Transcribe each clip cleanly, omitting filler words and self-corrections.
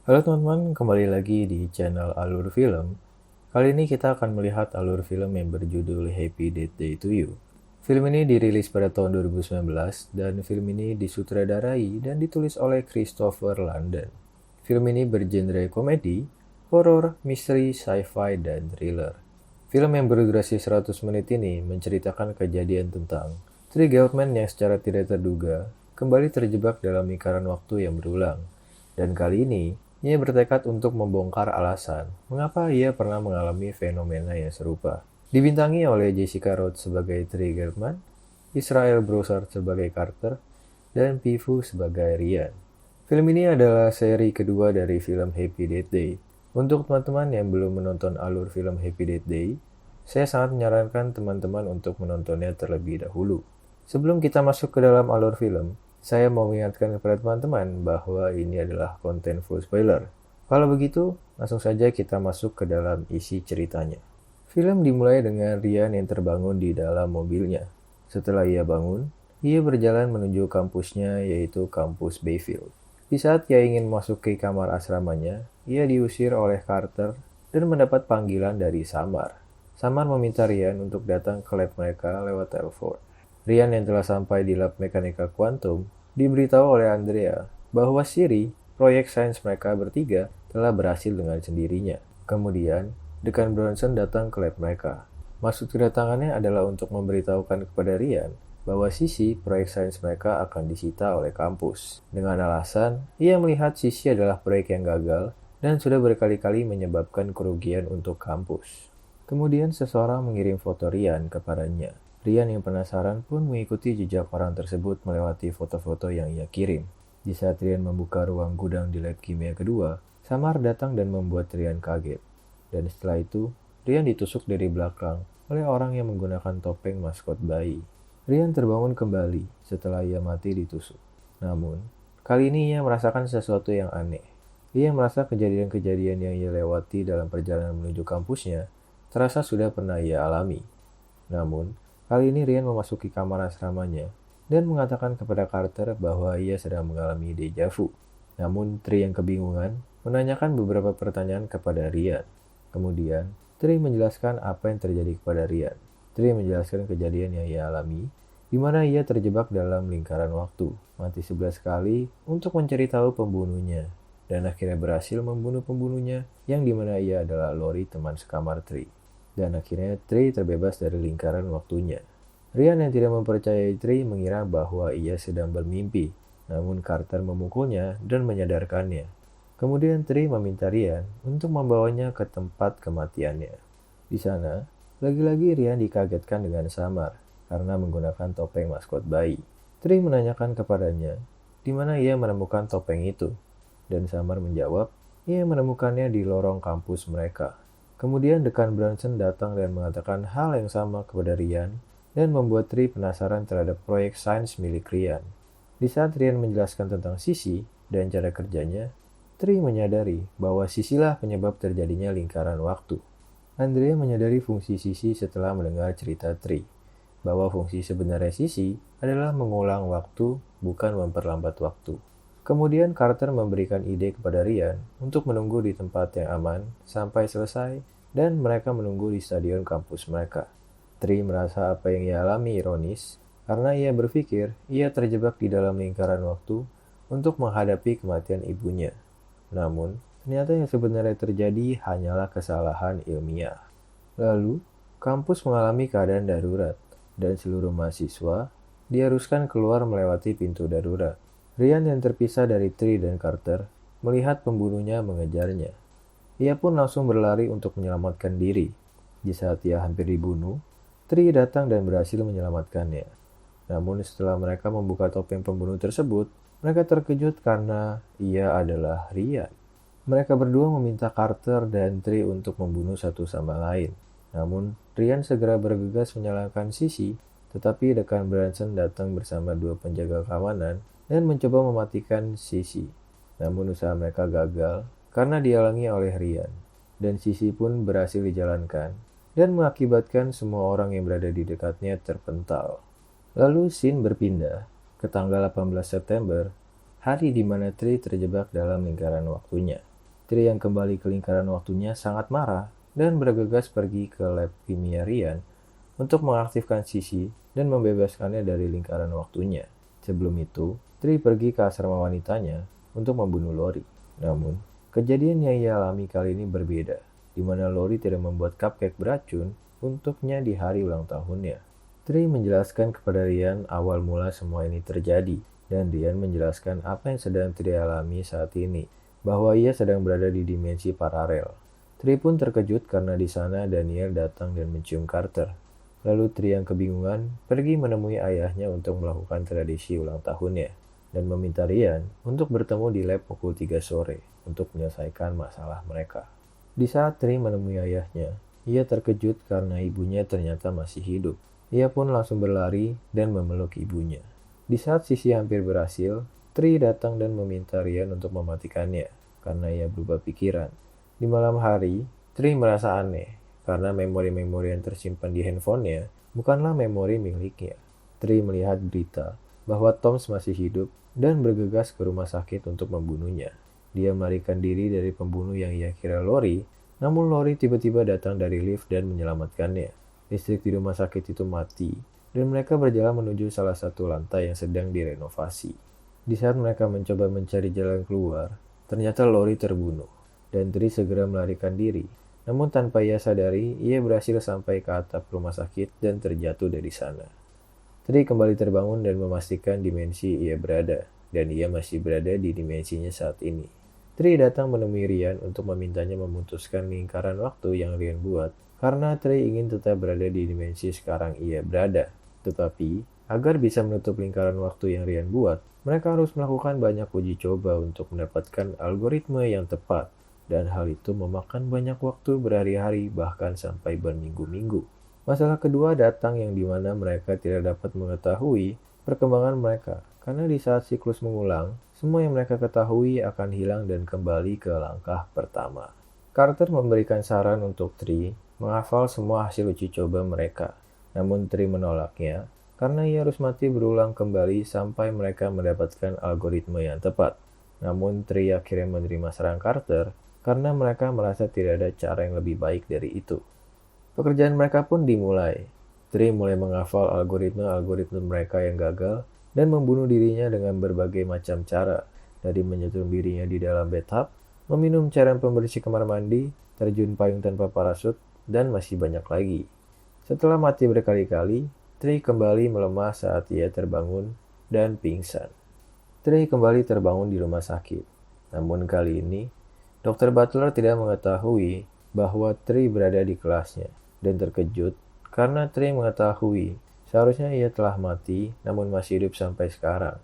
Halo teman-teman, kembali lagi di channel Alur Film. Kali ini kita akan melihat alur film yang berjudul Happy Death Day to You. Film ini dirilis pada tahun 2019 dan film ini disutradarai dan ditulis oleh Christopher Landon. Film ini bergenre komedi, horor, misteri, sci-fi, dan thriller. Film yang berdurasi 100 menit ini menceritakan kejadian tentang Trey Geltman yang secara tidak terduga kembali terjebak dalam lingkaran waktu yang berulang. Dan kali ini, ia bertekad untuk membongkar alasan mengapa ia pernah mengalami fenomena yang serupa. Dibintangi oleh Jessica Rhodes sebagai Trey Geltman, Israel Broussard sebagai Carter, dan Pifu sebagai Ryan. Film ini adalah seri kedua dari film Happy Death Day. Untuk teman-teman yang belum menonton alur film Happy Death Day, saya sangat menyarankan teman-teman untuk menontonnya terlebih dahulu. Sebelum kita masuk ke dalam alur film, saya mau mengingatkan kepada teman-teman bahwa ini adalah konten full spoiler. Kalau begitu, langsung saja kita masuk ke dalam isi ceritanya. Film dimulai dengan Ryan yang terbangun di dalam mobilnya. Setelah ia bangun, ia berjalan menuju kampusnya, yaitu kampus Bayfield. Di saat ia ingin masuk ke kamar asramanya, ia diusir oleh Carter dan mendapat panggilan dari Samar. Samar meminta Ryan untuk datang ke lab mereka lewat telepon. Ryan yang telah sampai di lab mekanika kuantum diberitahu oleh Andrea bahwa Siri, proyek sains mereka bertiga, telah berhasil dengan sendirinya. Kemudian, Dekan Bronson datang ke lab mereka. Maksud kedatangannya adalah untuk memberitahukan kepada Ryan bahwa Sisi, proyek sains mereka akan disita oleh kampus. Dengan alasan, ia melihat Sisi adalah proyek yang gagal dan sudah berkali-kali menyebabkan kerugian untuk kampus. Kemudian seseorang mengirim foto Ryan kepadanya. Ryan yang penasaran pun mengikuti jejak orang tersebut melewati foto-foto yang ia kirim. Di saat Ryan membuka ruang gudang di lab kimia kedua, Samar datang dan membuat Ryan kaget. Dan setelah itu, Ryan ditusuk dari belakang oleh orang yang menggunakan topeng maskot bayi. Ryan terbangun kembali setelah ia mati ditusuk. Namun, kali ini ia merasakan sesuatu yang aneh. Ia merasa kejadian-kejadian yang ia lewati dalam perjalanan menuju kampusnya terasa sudah pernah ia alami. Namun, kali ini Ryan memasuki kamar asramanya dan mengatakan kepada Carter bahwa ia sedang mengalami deja vu. Namun, Trey yang kebingungan menanyakan beberapa pertanyaan kepada Ryan. Kemudian, Trey menjelaskan apa yang terjadi kepada Ryan. Trey menjelaskan kejadian yang ia alami, di mana ia terjebak dalam lingkaran waktu, mati 11 kali untuk mencari tahu pembunuhnya, dan akhirnya berhasil membunuh pembunuhnya, yang dimana ia adalah Lori, teman sekamar Trey. Dan akhirnya Trey terbebas dari lingkaran waktunya. Ryan yang tidak mempercayai Trey mengira bahwa ia sedang bermimpi, namun Carter memukulnya dan menyadarkannya. Kemudian Trey meminta Ryan untuk membawanya ke tempat kematiannya. Di sana, lagi-lagi Ryan dikagetkan dengan Samar karena menggunakan topeng maskot bayi. Trey menanyakan kepadanya di mana ia menemukan topeng itu, dan Samar menjawab ia menemukannya di lorong kampus mereka. Kemudian Dekan Bronson datang dan mengatakan hal yang sama kepada Ryan dan membuat Trey penasaran terhadap proyek sains milik Ryan. Di saat Ryan menjelaskan tentang Sisi dan cara kerjanya, Trey menyadari bahwa Sisilah penyebab terjadinya lingkaran waktu. Andrea menyadari fungsi Sisi setelah mendengar cerita Trey, bahwa fungsi sebenarnya Sisi adalah mengulang waktu, bukan memperlambat waktu. Kemudian Carter memberikan ide kepada Ryan untuk menunggu di tempat yang aman sampai selesai dan mereka menunggu di stadion kampus mereka. Trey merasa apa yang ia alami ironis karena ia berpikir ia terjebak di dalam lingkaran waktu untuk menghadapi kematian ibunya. Namun, ternyata yang sebenarnya terjadi hanyalah kesalahan ilmiah. Lalu, kampus mengalami keadaan darurat dan seluruh mahasiswa diharuskan keluar melewati pintu darurat. Ryan yang terpisah dari Trey dan Carter melihat pembunuhnya mengejarnya. Ia pun langsung berlari untuk menyelamatkan diri. Di saat ia hampir dibunuh, Trey datang dan berhasil menyelamatkannya. Namun setelah mereka membuka topeng pembunuh tersebut, mereka terkejut karena ia adalah Ryan. Mereka berdua meminta Carter dan Trey untuk membunuh satu sama lain. Namun, Ryan segera bergegas menyalahkan Sisi, tetapi Dekan Bronson datang bersama dua penjaga keamanan dan mencoba mematikan Sisi. Namun usaha mereka gagal karena dihalangi oleh Ryan, dan Sisi pun berhasil dijalankan dan mengakibatkan semua orang yang berada di dekatnya terpental. Lalu scene berpindah ke tanggal 18 September, hari di mana Trey terjebak dalam lingkaran waktunya. Tri yang kembali ke lingkaran waktunya sangat marah dan bergegas pergi ke lab kimia Rian untuk mengaktifkan Sisi dan membebaskannya dari lingkaran waktunya. Sebelum itu, Tri pergi ke asrama wanitanya untuk membunuh Lori. Namun, kejadian yang ia alami kali ini berbeda, di mana Lori tidak membuat cupcake beracun untuknya di hari ulang tahunnya. Tri menjelaskan kepada Rian awal mula semua ini terjadi, dan Rian menjelaskan apa yang sedang Tri alami saat ini, bahwa ia sedang berada di dimensi paralel. Tri pun terkejut karena di sana Daniel datang dan mencium Carter. Lalu Tri yang kebingungan pergi menemui ayahnya untuk melakukan tradisi ulang tahunnya dan meminta Rian untuk bertemu di lab pukul 3 sore untuk menyelesaikan masalah mereka. Di saat Tri menemui ayahnya, ia terkejut karena ibunya ternyata masih hidup. Ia pun langsung berlari dan memeluk ibunya. Di saat Sisi hampir berhasil, Tri datang dan meminta Rian untuk mematikannya karena ia berubah pikiran. Di malam hari, Tri merasa aneh karena memori-memori yang tersimpan di handphonenya bukanlah memori miliknya. Tri melihat berita bahwa Toms masih hidup dan bergegas ke rumah sakit untuk membunuhnya. Dia melarikan diri dari pembunuh yang ia kira Lori, namun Lori tiba-tiba datang dari lift dan menyelamatkannya. Listrik di rumah sakit itu mati, dan mereka berjalan menuju salah satu lantai yang sedang direnovasi. Di saat mereka mencoba mencari jalan keluar, ternyata Lori terbunuh, dan Tri segera melarikan diri. Namun tanpa ia sadari, ia berhasil sampai ke atap rumah sakit dan terjatuh dari sana. Tri kembali terbangun dan memastikan dimensi ia berada, dan ia masih berada di dimensinya saat ini. Tri datang menemui Rian untuk memintanya memutuskan lingkaran waktu yang Rian buat, karena Tri ingin tetap berada di dimensi sekarang ia berada. Tetapi, agar bisa menutup lingkaran waktu yang Rian buat, mereka harus melakukan banyak uji coba untuk mendapatkan algoritma yang tepat. Dan hal itu memakan banyak waktu berhari-hari bahkan sampai berminggu-minggu. Masalah kedua datang yang dimana mereka tidak dapat mengetahui perkembangan mereka. Karena di saat siklus mengulang, semua yang mereka ketahui akan hilang dan kembali ke langkah pertama. Carter memberikan saran untuk Tri menghafal semua hasil uji coba mereka. Namun Tri menolaknya karena ia harus mati berulang kembali sampai mereka mendapatkan algoritma yang tepat. Namun Tri akhirnya menerima saran Carter karena mereka merasa tidak ada cara yang lebih baik dari itu. Pekerjaan mereka pun dimulai. Tri mulai menghafal algoritma-algoritma mereka yang gagal dan membunuh dirinya dengan berbagai macam cara, dari menyetrum dirinya di dalam bathtub, meminum cairan pembersih kamar mandi, terjun payung tanpa parasut, dan masih banyak lagi. Setelah mati berkali-kali, Tri kembali melemah saat ia terbangun dan pingsan. Tri kembali terbangun di rumah sakit. Namun kali ini, Dr. Butler tidak mengetahui bahwa Tri berada di kelasnya dan terkejut karena Tri mengetahui seharusnya ia telah mati namun masih hidup sampai sekarang.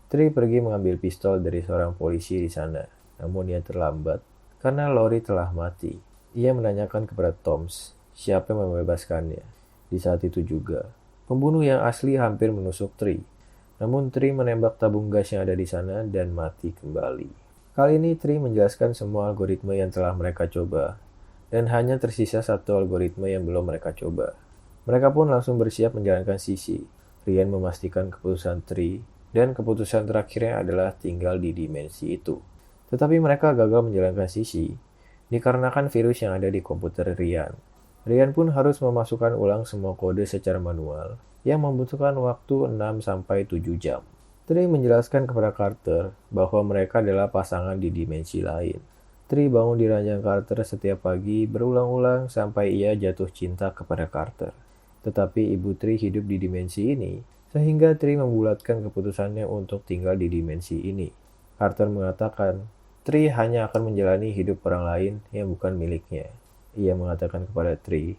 Tri pergi mengambil pistol dari seorang polisi di sana, namun ia terlambat karena Lori telah mati. Ia menanyakan kepada Toms siapa yang membebaskannya. Di saat itu juga, pembunuh yang asli hampir menusuk Tri, namun Tri menembak tabung gas yang ada di sana dan mati kembali. Kali ini Tri menjelaskan semua algoritma yang telah mereka coba, dan hanya tersisa satu algoritma yang belum mereka coba. Mereka pun langsung bersiap menjalankan Sisi. Rian memastikan keputusan Tri, dan keputusan terakhirnya adalah tinggal di dimensi itu. Tetapi mereka gagal menjalankan Sisi, dikarenakan virus yang ada di komputer Rian. Rian pun harus memasukkan ulang semua kode secara manual, yang membutuhkan waktu 6-7 jam. Tri menjelaskan kepada Carter bahwa mereka adalah pasangan di dimensi lain. Tri bangun di ranjang Carter setiap pagi berulang-ulang sampai ia jatuh cinta kepada Carter. Tetapi ibu Tri hidup di dimensi ini, sehingga Tri membulatkan keputusannya untuk tinggal di dimensi ini. Carter mengatakan, Tri hanya akan menjalani hidup orang lain yang bukan miliknya. Ia mengatakan kepada Tri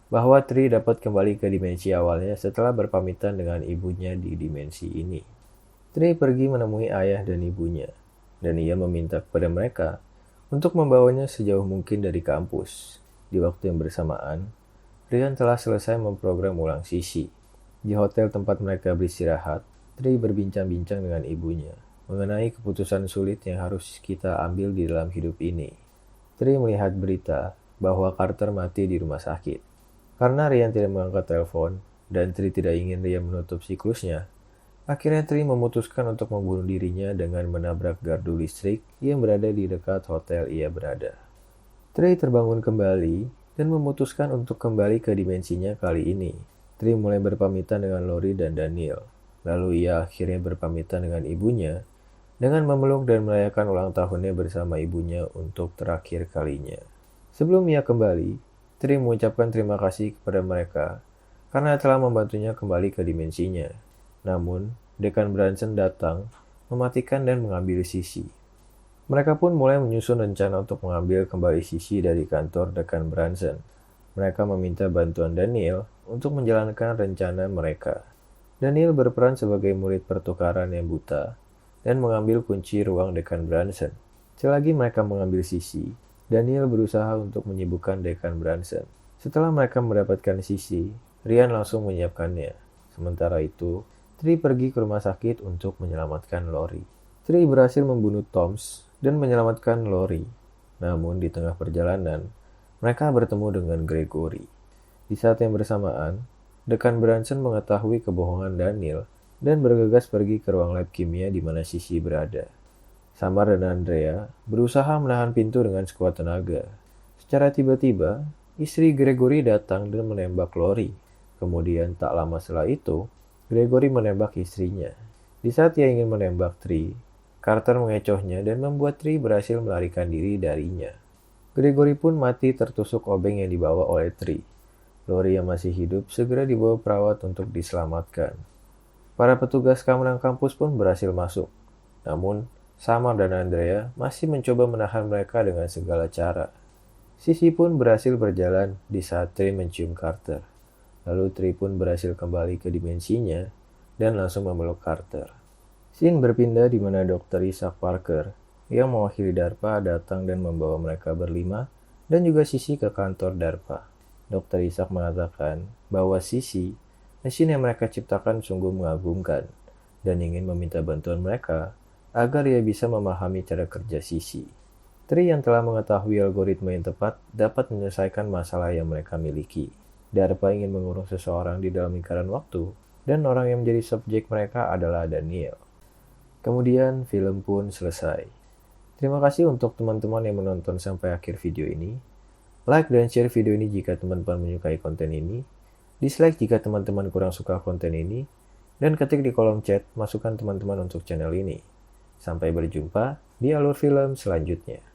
bahwa Tri dapat kembali ke dimensi awalnya setelah berpamitan dengan ibunya di dimensi ini. Tri pergi menemui ayah dan ibunya, dan ia meminta kepada mereka untuk membawanya sejauh mungkin dari kampus. Di waktu yang bersamaan, Rian telah selesai memprogram ulang Sisi. Di hotel tempat mereka beristirahat, Tri berbincang-bincang dengan ibunya mengenai keputusan sulit yang harus kita ambil di dalam hidup ini. Tri melihat berita bahwa Carter mati di rumah sakit. Karena Rian tidak mengangkat telepon, dan Tri tidak ingin Rian menutup siklusnya, Akhirnya Tri memutuskan untuk membunuh dirinya dengan menabrak gardu listrik yang berada di dekat hotel ia berada. Tri terbangun kembali dan memutuskan untuk kembali ke dimensinya kali ini. Tri mulai berpamitan dengan Lori dan Daniel. Lalu ia akhirnya berpamitan dengan ibunya dengan memeluk dan merayakan ulang tahunnya bersama ibunya untuk terakhir kalinya. Sebelum ia kembali, Tri mengucapkan terima kasih kepada mereka karena telah membantunya kembali ke dimensinya. Namun, Dekan Branson datang, mematikan dan mengambil Sisi. Mereka pun mulai menyusun rencana untuk mengambil kembali Sisi dari kantor Dekan Branson. Mereka meminta bantuan Daniel untuk menjalankan rencana mereka. Daniel berperan sebagai murid pertukaran yang buta dan mengambil kunci ruang Dekan Branson. Selagi mereka mengambil Sisi, Daniel berusaha untuk menyibukkan Dekan Branson. Setelah mereka mendapatkan Sisi, Ryan langsung menyiapkannya. Sementara itu, Tri pergi ke rumah sakit untuk menyelamatkan Lori. Tri berhasil membunuh Toms dan menyelamatkan Lori. Namun di tengah perjalanan, mereka bertemu dengan Gregory. Di saat yang bersamaan, Dekan Branson mengetahui kebohongan Daniel dan bergegas pergi ke ruang lab kimia di mana Sisi berada. Samar dan Andrea berusaha menahan pintu dengan sekuat tenaga. Secara tiba-tiba, istri Gregory datang dan menembak Lori. Kemudian tak lama setelah itu, Gregory menembak istrinya. Di saat ia ingin menembak Tri, Carter mengecohnya dan membuat Tri berhasil melarikan diri darinya. Gregory pun mati tertusuk obeng yang dibawa oleh Tri. Lori yang masih hidup segera dibawa perawat untuk diselamatkan. Para petugas keamanan kampus pun berhasil masuk. Namun, Samar dan Andrea masih mencoba menahan mereka dengan segala cara. Sisi pun berhasil berjalan di saat Tri mencium Carter. Lalu Tri pun berhasil kembali ke dimensinya dan langsung memeluk Carter. Scene berpindah di mana Dr. Isaac Parker yang mewakili DARPA datang dan membawa mereka berlima dan juga Sisi ke kantor DARPA. Dr. Isaac mengatakan bahwa Sisi, mesin yang mereka ciptakan sungguh mengagumkan dan ingin meminta bantuan mereka agar ia bisa memahami cara kerja Sisi. Tri yang telah mengetahui algoritma yang tepat dapat menyelesaikan masalah yang mereka miliki. DARPA ingin mengurung seseorang di dalam lingkaran waktu dan orang yang menjadi subjek mereka adalah Daniel. Kemudian film pun selesai. Terima kasih untuk teman-teman yang menonton sampai akhir video ini. Like dan share video ini jika teman-teman menyukai konten ini. Dislike jika teman-teman kurang suka konten ini, dan ketik di kolom chat masukan teman-teman untuk channel ini. Sampai berjumpa di alur film selanjutnya.